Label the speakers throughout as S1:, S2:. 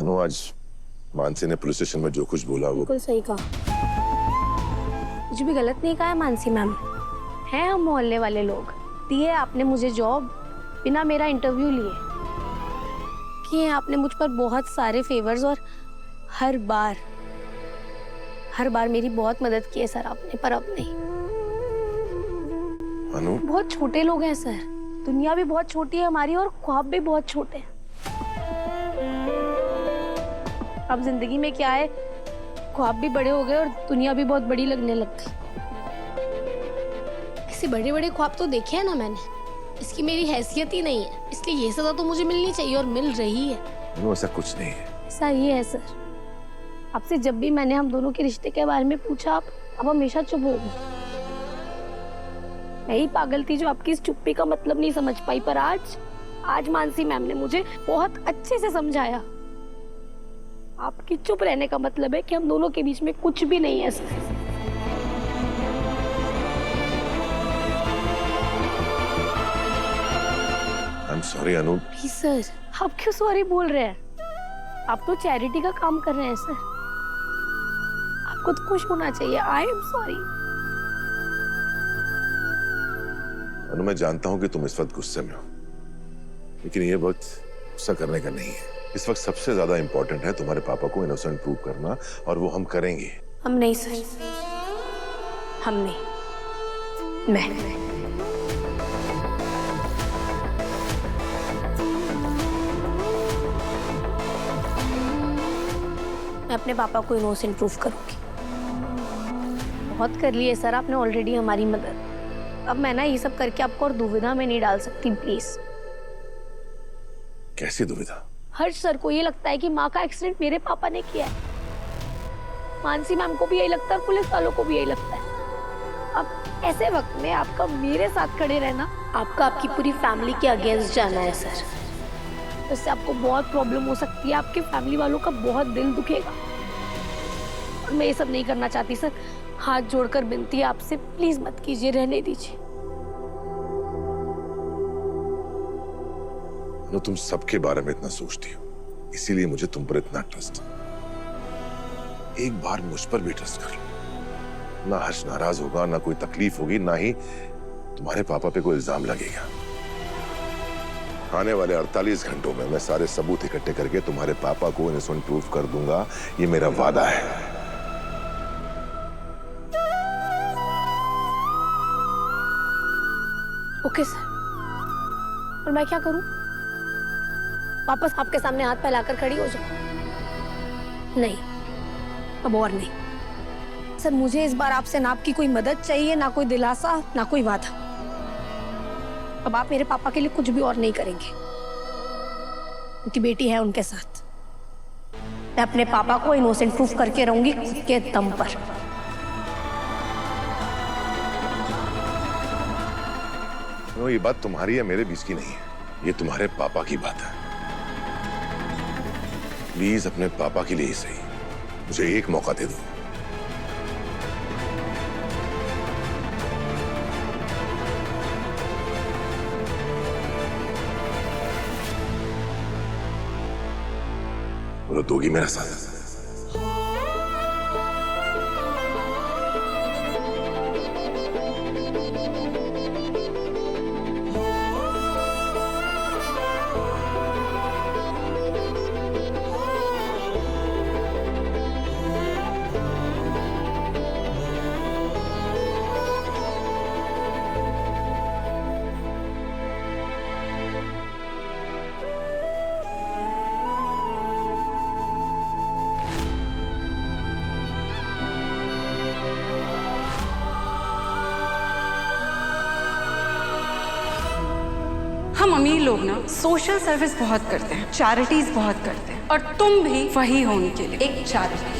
S1: अनु, आज मानसी ने police station में जो कुछ बोला वो
S2: बिल्कुल सही कहा। कुछ भी गलत नहीं कहा है मानसी मैम। हैं हम मोहल्ले वाले लोग। दिए आपने मुझे जॉब बिना मेरा इंटरव्यू लिए। किए आपने मुझ पर बहुत सारे फेवर्स और हर बार मेरी बहुत मदद की है सर आपने, पर अब नहीं।
S1: अनु,
S2: बहुत छोटे लोग हैं सर। दुनिया भी बहुत छोटी है हमारी और ख्वाब भी बहुत छोटे हैं। अब जिंदगी में क्या है, ख्वाब भी बड़े हो गए और दुनिया भी बहुत बड़ी लगने लग गई। ऐसे बड़े बड़े ख्वाब तो देखे हैं ना मैंने। इसकी मेरी हैसियत ही नहीं है, इसलिए ये सजा तो मुझे मिलनी चाहिए और मिल रही है।
S1: अनु, ऐसा कुछ नहीं है।
S2: ऐसा ही है सर। आपसे जब भी मैंने हम दोनों के रिश्ते के बारे में पूछा, आप हमेशा चुप हो गए। मैं ही पागल थी जो आपकी इस चुप्पी का मतलब नहीं समझ पाई, पर आज मानसी मैम ने मुझे बहुत अच्छे से समझाया। आपकी चुप रहने का मतलब है कि हम दोनों के बीच में कुछ भी नहीं है sir.
S1: I am sorry Anu.
S2: Please sir, आप क्यों सॉरी बोल रहे हैं? आप तो चैरिटी का काम कर रहे हैं सर। आपको तो खुश होना चाहिए। I am sorry.
S1: अनु, मैं जानता हूं कि तुम इस वक्त गुस्से में हो, लेकिन ये वक्त गुस्सा करने का नहीं है। इस वक्त सबसे ज्यादा इंपॉर्टेंट है तुम्हारे पापा को इनोसेंट प्रूव करना, और वो हम करेंगे।
S2: हम नहीं सर, हम नहीं। मैं अपने पापा को इनोसेंट प्रूफ करूंगी। बहुत कर लिए सर आपने ऑलरेडी हमारी मदद। अब मैं ना ये सब करके आपको और दुविधा में नहीं डाल सकती, प्लीज।
S1: कैसी दुविधा?
S2: हर्ष सर को ये लगता है कि माँ का एक्सीडेंट मेरे पापा ने किया है। मानसी मैम को भी यही लगता है, पुलिस वालों को भी यही लगता है। अब ऐसे वक्त में आपका मेरे साथ खड़े रहना, आपका आपकी पूरी फैमिली के अगेंस्ट जाना है सर। इससे आपको बहुत प्रॉब्लम हो सकती है, आपके फैमिली वालों का बहुत दिल दुखेगा। और मैं ये सब नहीं करना चाहती सर। हाथ जोड़कर विनती है आपसे, प्लीज मत कीजिए, रहने दीजिए।
S1: तुम सबके बारे में इतना सोचती हो, इसीलिए मुझे तुम पर इतना ट्रस्ट है। एक बार मुझ पर भी ट्रस्ट कर लो। ना हर्ष नाराज होगा, ना कोई तकलीफ होगी, ना ही तुम्हारे पापा पे कोई इल्जाम लगेगा। आने वाले 48 घंटों में मैं सारे सबूत इकट्ठे करके तुम्हारे पापा को इनोसेंट प्रूफ कर दूंगा। ये मेरा वादा है।
S2: Okay sir. और मैं क्या करूं? वापस आपके सामने हाथ फैलाकर खड़ी हो जाऊं? नहीं, अब और नहीं सर। मुझे इस बार आपसे ना आपकी कोई मदद चाहिए, ना कोई दिलासा, ना कोई वादा। अब आप मेरे पापा के लिए कुछ भी और नहीं करेंगे। उनकी बेटी है, उनके साथ मैं अपने पापा को इनोसेंट प्रूफ करके रहूंगी खुद के दम पर।
S1: ये बात तुम्हारी या मेरे बीच की नहीं है, ये तुम्हारे पापा की बात है। प्लीज अपने पापा के लिए ही सही मुझे एक मौका दे दो। बोलो, दोगी मेरा साथ?
S3: हम अमीर लोग ना सोशल सर्विस बहुत करते हैं, चैरिटीज बहुत करते हैं, और तुम भी वही हो उनके लिए, एक चैरिटी।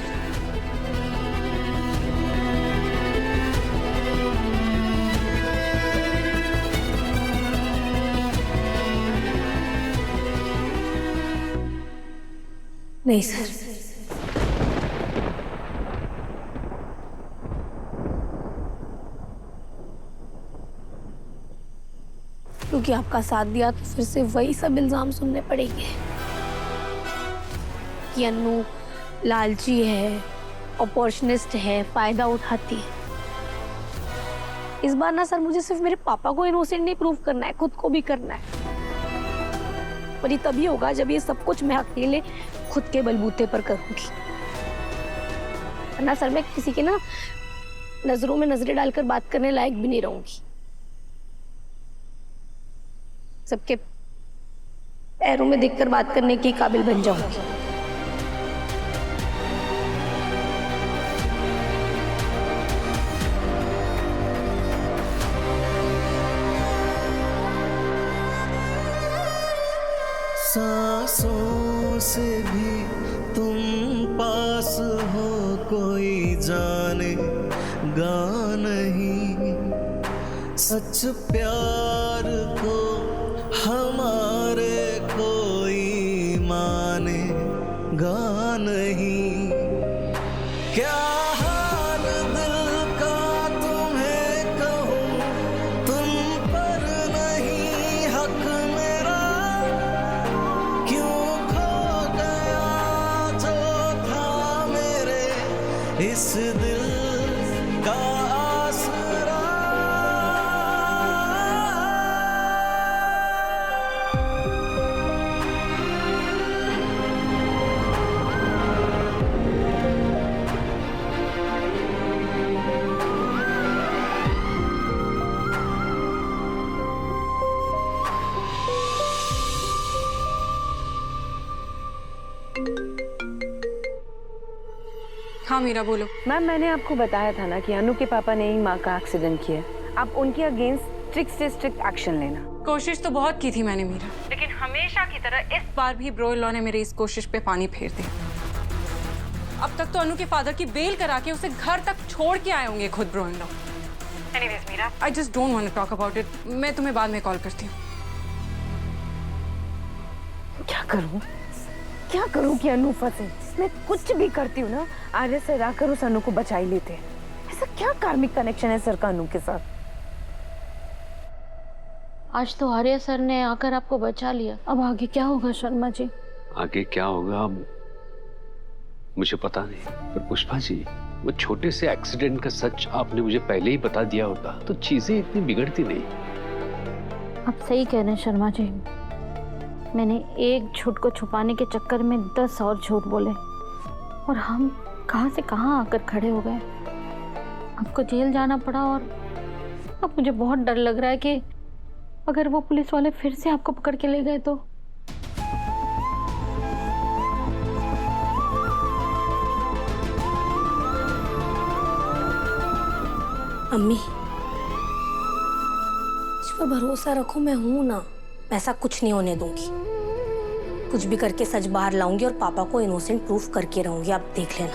S2: नहीं सर, क्योंकि आपका साथ दिया तो फिर से वही सब इल्जाम सुनने पड़ेंगे। कि अन्नू लालची है, अपॉर्चुनिस्ट है, फायदा उठाती है। इस बार ना सर मुझे सिर्फ मेरे पापा को इनोसेंट नहीं प्रूव करना है, खुद को भी करना है। पर ये तभी होगा जब ये सब कुछ मैं अकेले खुद के बलबूते पर करूंगी। वरना सर मैं किसी के ना नजरों में नजरें डालकर बात करने लायक भी नहीं रहूंगी। सबके पैरों में देखकर बात करने के काबिल बन जाऊंगी।
S4: सांसों से भी तुम पास हो, कोई जाने गा नहीं सच प्यार को हमारे, कोई माने गा नहीं। क्या हाल दिल का तुम्हें कहूँ, तुम पर नहीं हक मेरा, क्यों खो गया जो था मेरे इस दिल का आसरा।
S3: हाँ मीरा बोलो।
S5: मैम मैंने आपको बताया था ना कि अनु के पापा ने ही माँ का एक्सीडेंट किया। आप उनके अगेंस्ट स्ट्रिक्ट से स्ट्रिक्ट एक्शन लेना।
S3: कोशिश तो बहुत की थी मैंने मीरा, लेकिन हमेशा की तरह इस बार भी ब्रो इन लॉ ने मेरी इस कोशिश पे पानी फेर दिया। अब तक तो अनु के फादर की बेल करा के उसे घर तक छोड़ के आए होंगे खुद bro in law. Anyways Meera, I just don't want to talk about it. मैं तुम्हें बाद में कॉल करती हूँ।
S5: क्या करूं कि अनु फंसे? मैं कुछ भी करती हूँ ना, आर्य सर आकर उस अनु को बचा ही लेते हैं। ऐसा क्या कार्मिक कनेक्शन है सर का अनु के साथ?
S6: आज तो आर्य सर ने आकर आपको बचा लिया, अब आगे क्या होगा शर्मा जी?
S7: आगे क्या होगा मुझे पता नहीं, पर पुष्पा जी वो छोटे से एक्सीडेंट का सच आपने मुझे पहले ही बता दिया होता तो चीजें इतनी बिगड़ती नहीं।
S6: आप सही कह रहे हैं शर्मा जी, मैंने एक झूठ को छुपाने के चक्कर में 10 और झूठ बोले और हम कहां से कहां आकर खड़े हो गए। आपको जेल जाना पड़ा और अब मुझे बहुत डर लग रहा है कि अगर वो पुलिस वाले फिर से आपको पकड़ के ले गए तो।
S2: अम्मी मुझ पर भरोसा रखो, मैं हूं ना, ऐसा कुछ नहीं होने दूंगी। कुछ भी करके सच बाहर लाऊंगी और पापा को इनोसेंट प्रूफ करके रहूंगी, आप देख लेना।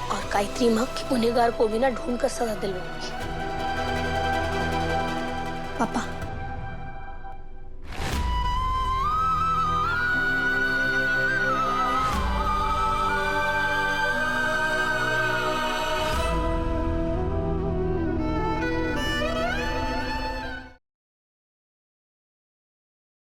S2: और गायत्री माँ के गुनहगार को भी ना ढूंढ कर सजा दिलवाऊंगी। पापा